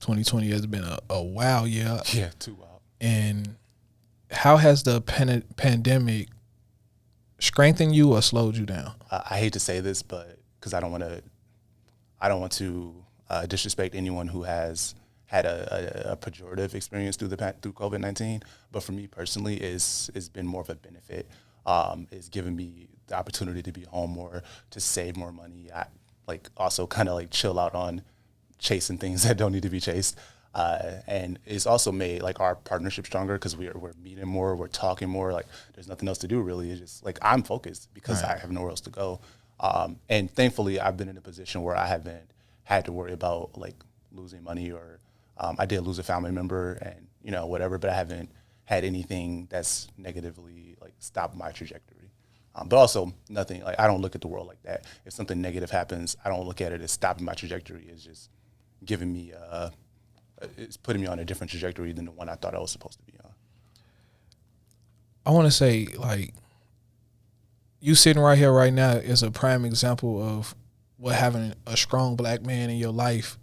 2020 has been a wild year. Yeah, too wild. And how has the pandemic strengthened you or slowed you down? I hate to say this, but because I don't want to disrespect anyone who has had a pejorative experience through COVID-19. But for me personally, it's been more of a benefit. It's given me the opportunity to be home more, to save more money. I also kind of chill out on chasing things that don't need to be chased. And it's also made our partnership stronger because we're meeting more, we're talking more. There's nothing else to do really. It's just I'm focused because I have nowhere else to go. And thankfully, I've been in a position where I haven't had to worry about losing money or I did lose a family member and whatever, but I haven't had anything that's negatively stopped my trajectory. But also nothing I don't look at the world like that. If something negative happens, I don't look at it as stopping my trajectory. It's just giving me it's putting me on a different trajectory than the one I thought I was supposed to be on. I want to say you sitting right here right now is a prime example of what having a strong black man in your life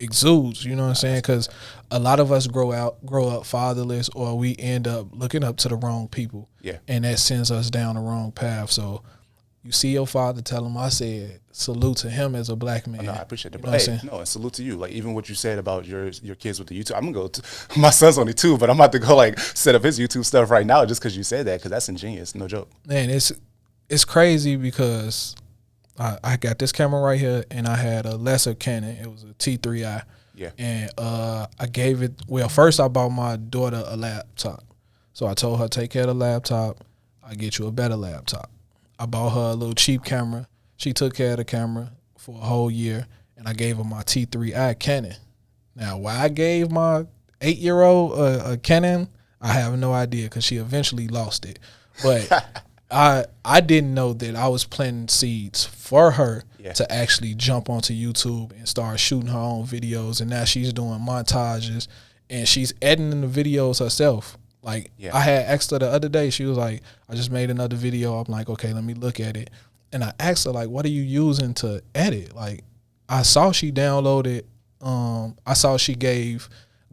exudes, you know what I'm saying? Because a lot of us grow up fatherless, or we end up looking up to the wrong people. Yeah. And that sends us down the wrong path. So you see your father, tell him I said salute to him as a black man. No, I appreciate it. You know Hey, no, and salute to you. Even what you said about your kids with the YouTube. I'm going to go my son's only 2, but I'm about to go set up his YouTube stuff right now just because you said that, because that's ingenious. No joke. Man, it's crazy because I got this camera right here, and I had a lesser Canon. It was a T3i. Yeah. And I gave it, first I bought my daughter a laptop. So I told her, take care of the laptop. I'll get you a better laptop. I bought her a little cheap camera. She took care of the camera for a whole year, and I gave her my T3i Canon. Now, why I gave my 8-year-old a Canon, I have no idea, because she eventually lost it. But I didn't know that I was planting seeds for her to actually jump onto YouTube and start shooting her own videos. And now she's doing montages, and she's editing the videos herself. I had asked her the other day, she was like, I just made another video. I'm like, okay, let me look at it. And I asked her, what are you using to edit? I saw she downloaded, I saw she gave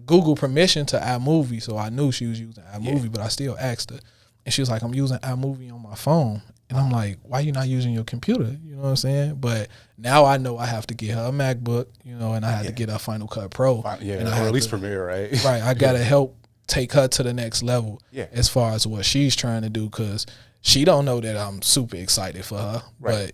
Google permission to iMovie, so I knew she was using iMovie, but I still asked her. And she was like, I'm using iMovie on my phone. And I'm like, why you not using your computer? You know what I'm saying? But now I know I have to get her a MacBook, and I had to get her Final Cut Pro. And or at least Premiere, right? Right. I got to help take her to the next level as far as what she's trying to do, because she don't know that I'm super excited for her. Right.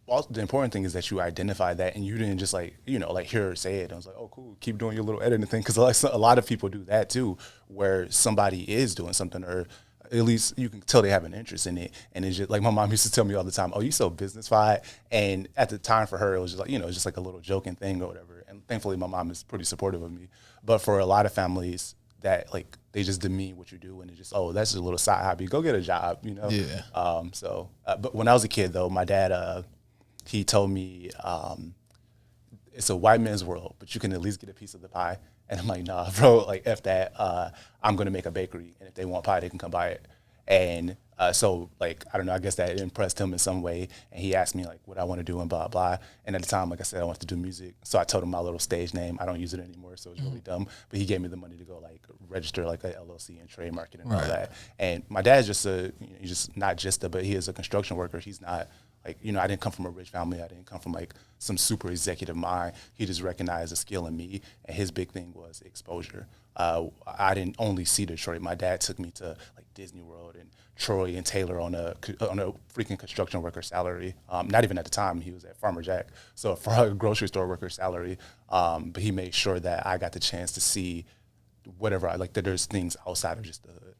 But the important thing is that you identify that, and you didn't just hear her say it. I was like, oh, cool, keep doing your little editing thing. Because a lot of people do that too, where somebody is doing something, or at least you can tell they have an interest in it. And it's just my mom used to tell me all the time, oh, you so business-fied. And at the time for her, it was just it's just a little joking thing or whatever. And thankfully, my mom is pretty supportive of me. But for a lot of families, that they just demean what you do, and it's just, oh, that's just a little side hobby. Go get a job, Yeah. But when I was a kid, though, my dad, he told me, it's a white man's world, but you can at least get a piece of the pie. And I'm like, nah, bro, F that. I'm going to make a bakery, and if they want pie, they can come buy it. And so I don't know, I guess that impressed him in some way. And he asked me what I want to do and blah, blah. And at the time, like I said, I wanted to do music. So I told him my little stage name. I don't use it anymore, so it's really dumb. But he gave me the money to go register a LLC and trademark it and all that. And my dad's just he's just not just but he is a construction worker. He's not I didn't come from a rich family. I didn't come from some super executive mind. He just recognized a skill in me, and his big thing was exposure. I didn't only see Detroit. My dad took me to Disney World and Troy and Taylor on a freaking construction worker salary. Not even at the time, he was at Farmer Jack, so for a grocery store worker salary. But he made sure that I got the chance to see whatever that there's things outside of just the hood.